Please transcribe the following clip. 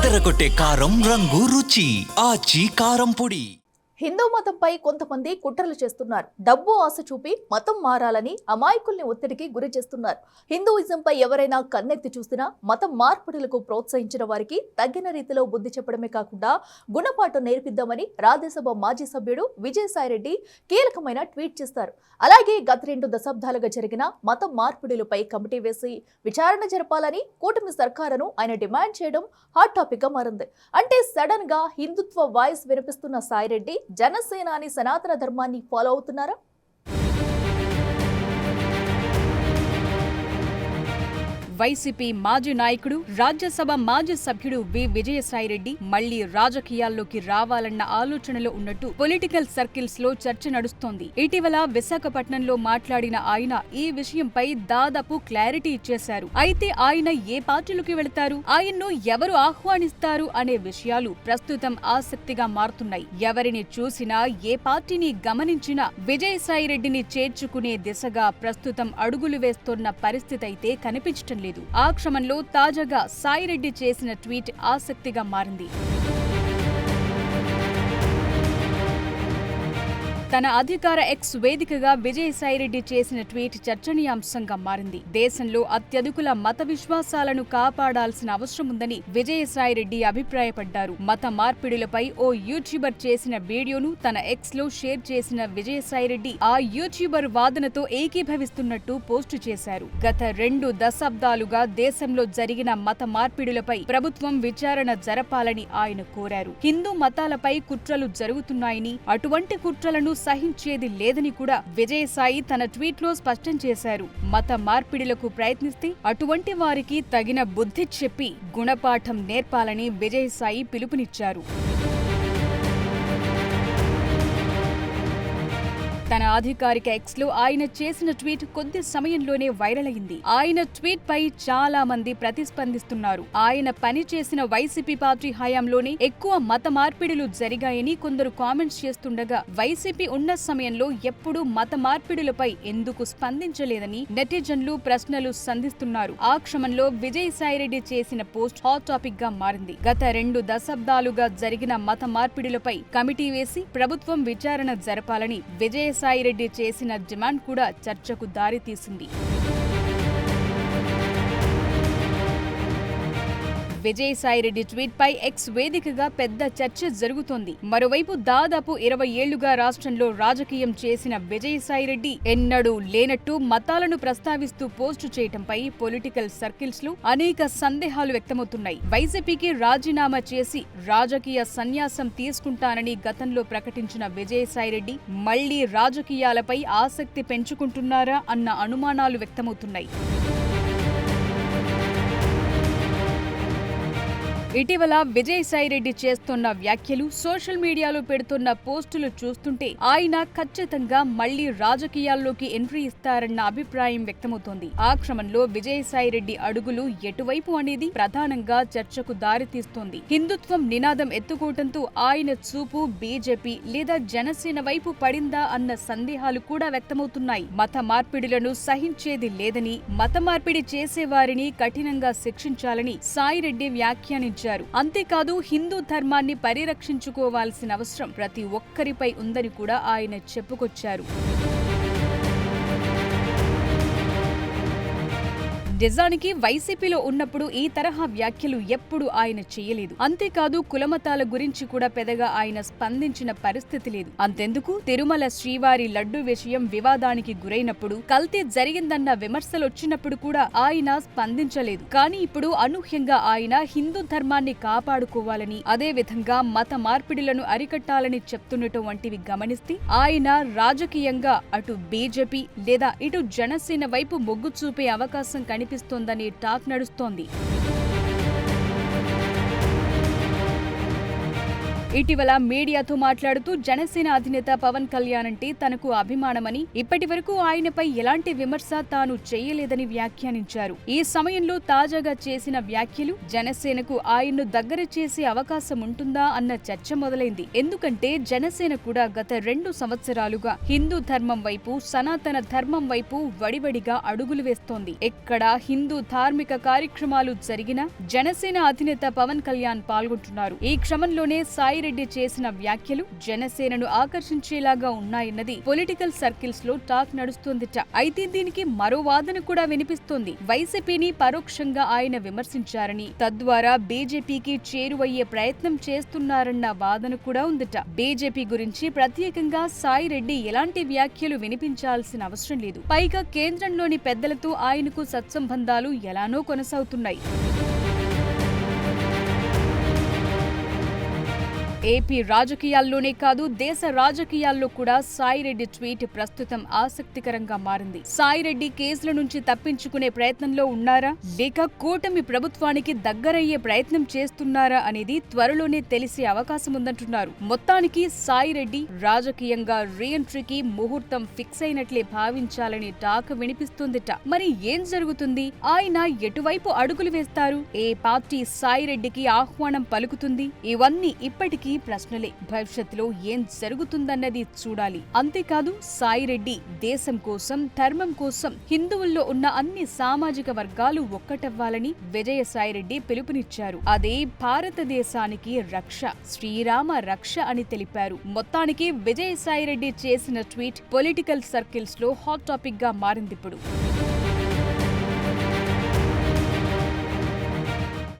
అదరగొట్టే కారం రంగు రుచి ఆచి కారం పొడి. హిందూ మతంపై కొంతమంది కుట్రలు చేస్తున్నారు. డబ్బు ఆశ చూపి మతం మారాలని అమాయకుల్ని ఒత్తిడికి గురి చేస్తున్నారు. హిందూయిజంపై ఎవరైనా కన్నెత్తి చూసినా మతం మార్పిడులకు ప్రోత్సహించిన వారికి తగిన రీతిలో బుద్ధి చెప్పడమే కాకుండా గుణపాఠం నేర్పిద్దామని రాజ్యసభ మాజీ సభ్యుడు విజయసాయిరెడ్డి కీలకమైన ట్వీట్ చేస్తారు. అలాగే గత 2 దశాబ్దాలుగా జరిగిన మతం మార్పిడులపై కమిటీ వేసి విచారణ జరపాలని కూటమి సర్కారును ఆయన డిమాండ్ చేయడం హాట్ టాపిక్ గా మారింది. అంటే సడన్ గా హిందుత్వ వాయిస్ వినిపిస్తున్న సాయిరెడ్డి జనసేనాని సనాతన ధర్మాన్ని ఫాలో అవుతున్నారా? వైసీపీ మాజీ నాయకుడు రాజ్యసభ మాజీ సభ్యుడు విజయసాయిరెడ్డి మళ్లీ రాజకీయాల్లోకి రావాలన్న ఆలోచనలో ఉన్నట్టు పొలిటికల్ సర్కిల్స్ లో చర్చ నడుస్తోంది. ఇటీవల విశాఖపట్నంలో మాట్లాడిన ఆయన ఈ విషయంపై దాదాపు క్లారిటీ ఇచ్చేశారు. అయితే ఆయన ఏ పార్టీలోకి వెళతారు, ఆయన్ను ఎవరు ఆహ్వానిస్తారు అనే విషయాలు ప్రస్తుతం ఆసక్తిగా మారుతున్నాయి. ఎవరిని చూసినా, ఏ పార్టీని గమనించినా విజయసాయిరెడ్డిని చేర్చుకునే దిశగా ప్రస్తుతం అడుగులు వేస్తోన్న పరిస్థితి అయితే కనిపించటం లేదు. ఆ క్రమంలో తాజాగా సాయిరెడ్డి చేసిన ట్వీట్ ఆసక్తిగా మారింది. తన అధికార ఎక్స్ వేదికగా విజయసాయిరెడ్డి చేసిన ట్వీట్ చర్చనీయాంశంగా మారింది. దేశంలో అత్యధికుల మత విశ్వాసాలను కాపాడాల్సిన అవసరం ఉందని విజయసాయిరెడ్డి అభిప్రాయపడ్డారు. మత మార్పిడులపై ఓ యూట్యూబర్ చేసిన వీడియోను తన ఎక్స్ లో షేర్ చేసిన విజయసాయిరెడ్డి ఆ యూట్యూబర్ వాదనతో ఏకీభవిస్తున్నట్టు పోస్టు చేశారు. గత 2 దశాబ్దాలుగా దేశంలో జరిగిన మత మార్పిడులపై ప్రభుత్వం విచారణ జరపాలని ఆయన కోరారు. హిందూ మతాలపై కుట్రలు జరుగుతున్నాయని, అటువంటి కుట్రలను సహించేది లేదని కూడా విజయసాయి తన ట్వీట్ లో స్పష్టం చేశారు. మత మార్పిడులకు ప్రయత్నిస్తే అటువంటి వారికి తగిన బుద్ధి చెప్పి గుణపాఠం నేర్పాలని విజయసాయి పిలుపునిచ్చారు. తన అధికారిక ఎక్స్ లో ఆయన చేసిన ట్వీట్ కొద్ది సమయంలోనే వైరల్ అయింది. ఆయన ట్వీట్ పై చాలా మంది ప్రతిస్పందిస్తున్నారు. ఆయన పనిచేసిన వైసీపీ పార్టీ హయాంలోనే ఎక్కువ మత మార్పిడులు జరిగాయని కొందరు కామెంట్స్ చేస్తుండగా, వైసీపీ ఉన్న సమయంలో ఎప్పుడూ మత మార్పిడులపై ఎందుకు స్పందించలేదని నెటిజన్లు ప్రశ్నలు సంధిస్తున్నారు. ఆ క్రమంలో విజయసాయిరెడ్డి చేసిన పోస్ట్ హాట్ టాపిక్ గా మారింది. గత 2 దశాబ్దాలుగా జరిగిన మత మార్పిడులపై కమిటీ వేసి ప్రభుత్వం విచారణ జరపాలని విజయసాయిరెడ్డి చేసిన డిమాండ్ కూడా చర్చకు దారితీసింది. విజయసాయిరెడ్డి ట్వీట్ పై ఎక్స్ వేదికగా పెద్ద చర్చ జరుగుతోంది. మరోవైపు దాదాపు 20 ఏళ్లుగా రాష్ట్రంలో రాజకీయం చేసిన విజయసాయిరెడ్డి ఎన్నడూ లేనట్టు మతాలను ప్రస్తావిస్తూ పోస్టు చేయటంపై పొలిటికల్ సర్కిల్స్ లో అనేక సందేహాలు వ్యక్తమవుతున్నాయి. వైసీపీకి రాజీనామా చేసి రాజకీయ సన్యాసం తీసుకుంటానని గతంలో ప్రకటించిన విజయసాయిరెడ్డి మళ్లీ రాజకీయాలపై ఆసక్తి పెంచుకుంటున్నారా అన్న అనుమానాలు వ్యక్తమవుతున్నాయి. ఇటీవల విజయసాయిరెడ్డి చేస్తున్న వ్యాఖ్యలు, సోషల్ మీడియాలో పెడుతున్న పోస్టులు చూస్తుంటే ఆయన ఖచ్చితంగా మళ్లీ రాజకీయాల్లోకి ఎంట్రీ ఇస్తారన్న అభిప్రాయం వ్యక్తమవుతోంది. ఆ క్రమంలో విజయసాయిరెడ్డి అడుగులు ఎటువైపు అనేది ప్రధానంగా చర్చకు దారితీస్తోంది. హిందుత్వం నినాదం ఎత్తుకోవడంతో ఆయన చూపు బీజేపీ లేదా జనసేన వైపు పడిందా అన్న సందేహాలు కూడా వ్యక్తమవుతున్నాయి. మత మార్పిడులను సహించేది లేదని, మత మార్పిడి చేసేవారిని కఠినంగా శిక్షించాలని సాయిరెడ్డి వ్యాఖ్యానించారు. అంతేకాదు, హిందూ ధర్మాన్ని పరిరక్షించుకోవాల్సిన అవసరం ప్రతి ఒక్కరిపై ఉందని కూడా ఆయన చెప్పుకొచ్చారు. నిజానికి వైసీపీలో ఉన్నప్పుడు ఈ తరహా వ్యాఖ్యలు ఎప్పుడూ ఆయన చేయలేదు. అంతేకాదు, కులమతాల గురించి కూడా పెద్దగా ఆయన స్పందించిన పరిస్థితి లేదు. అంతెందుకు, తిరుమల శ్రీవారి లడ్డు విషయం వివాదానికి గురైనప్పుడు, కల్తీ జరిగిందన్న విమర్శలొచ్చినప్పుడు కూడా ఆయన స్పందించలేదు. కానీ ఇప్పుడు అనూహ్యంగా ఆయన హిందూ ధర్మాన్ని కాపాడుకోవాలని, అదే విధంగా మత మార్పిడులను అరికట్టాలని చెప్తుండటం వంటివి గమనిస్తే ఆయన రాజకీయంగా అటు బీజేపీ లేదా ఇటు జనసేన వైపు మొగ్గు చూపే అవకాశం కనిపిస్తోందని టాక్ నడుస్తోంది. ఇటీవల మీడియాతో మాట్లాడుతూ జనసేన అధినేత పవన్ కళ్యాణ్ అంటే తనకు అభిమానమని, ఇప్పటి వరకు ఆయనపై ఎలాంటి విమర్శ తాను చేయలేదని వ్యాఖ్యానించారు. ఈ సమయంలో తాజాగా చేసిన వ్యాఖ్యలు జనసేనకు ఆయన్ను దగ్గర చేసే అవకాశం ఉంటుందా అన్న చర్చ మొదలైంది. ఎందుకంటే జనసేన కూడా గత 2 సంవత్సరాలుగా హిందూ ధర్మం వైపు, సనాతన ధర్మం వైపు వడివడిగా అడుగులు వేస్తోంది. ఎక్కడా హిందూ ధార్మిక కార్యక్రమాలు జరిగినా జనసేన అధినేత పవన్ కళ్యాణ్ పాల్గొంటున్నారు. ఈ క్రమంలోనే సాయిరెడ్డి చేసిన వ్యాఖ్యలు జనసేనను ఆకర్షించేలాగా ఉన్నాయన్నది పొలిటికల్ సర్కిల్స్ లో టాక్ నడుస్తోందిట. అయితే దీనికి మరో వాదన కూడా వినిపిస్తోంది. వైసీపీని పరోక్షంగా ఆయన విమర్శించారని, తద్వారా బీజేపీకి చేరువయ్యే ప్రయత్నం చేస్తున్నారన్న వాదన కూడా ఉందట. బీజేపీ గురించి ప్రత్యేకంగా సాయిరెడ్డి ఎలాంటి వ్యాఖ్యలు వినిపించాల్సిన అవసరం లేదు. పైగా కేంద్రంలోని పెద్దలతో ఆయనకు సత్సంబంధాలు ఎలానో కొనసాగుతున్నాయి. ఏపీ రాజకీయాల్లోనే కాదు, దేశ రాజకీయాల్లో కూడా సాయిరెడ్డి ట్వీట్ ప్రస్తుతం ఆసక్తికరంగా మారింది. సాయిరెడ్డి కేసుల నుంచి తప్పించుకునే ప్రయత్నంలో ఉన్నారా, లేక కూటమి ప్రభుత్వానికి దగ్గరయ్యే ప్రయత్నం చేస్తున్నారా అనేది త్వరలోనే తెలిసే అవకాశం ఉందంటున్నారు. మొత్తానికి సాయిరెడ్డి రాజకీయంగా రీఎంట్రీకి ముహూర్తం ఫిక్స్ అయినట్లే భావించాలని టాక్ వినిపిస్తుందిట. మరి ఏం జరుగుతుంది? ఆయన ఎటువైపు అడుగులు వేస్తారు? ఏ పార్టీ సాయిరెడ్డికి ఆహ్వానం పలుకుతుంది? ఇవన్నీ ఇప్పటికీ ప్రశ్నలే. భవిష్యత్తులో ఏం జరుగుతుందన్నది చూడాలి. అంతేకాదు సాయిరెడ్డి దేశం కోసం, ధర్మం కోసం, హిందువుల్లో ఉన్న అన్ని సామాజిక వర్గాలు ఒక్కటవ్వాలని విజయసాయిరెడ్డి పిలుపునిచ్చారు. అదే భారతదేశానికి రక్ష, శ్రీరామ రక్ష అని తెలిపారు. మొత్తానికి విజయసాయిరెడ్డి చేసిన ట్వీట్ పొలిటికల్ సర్కిల్స్ లో హాట్ టాపిక్ గా మారిందిప్పుడు.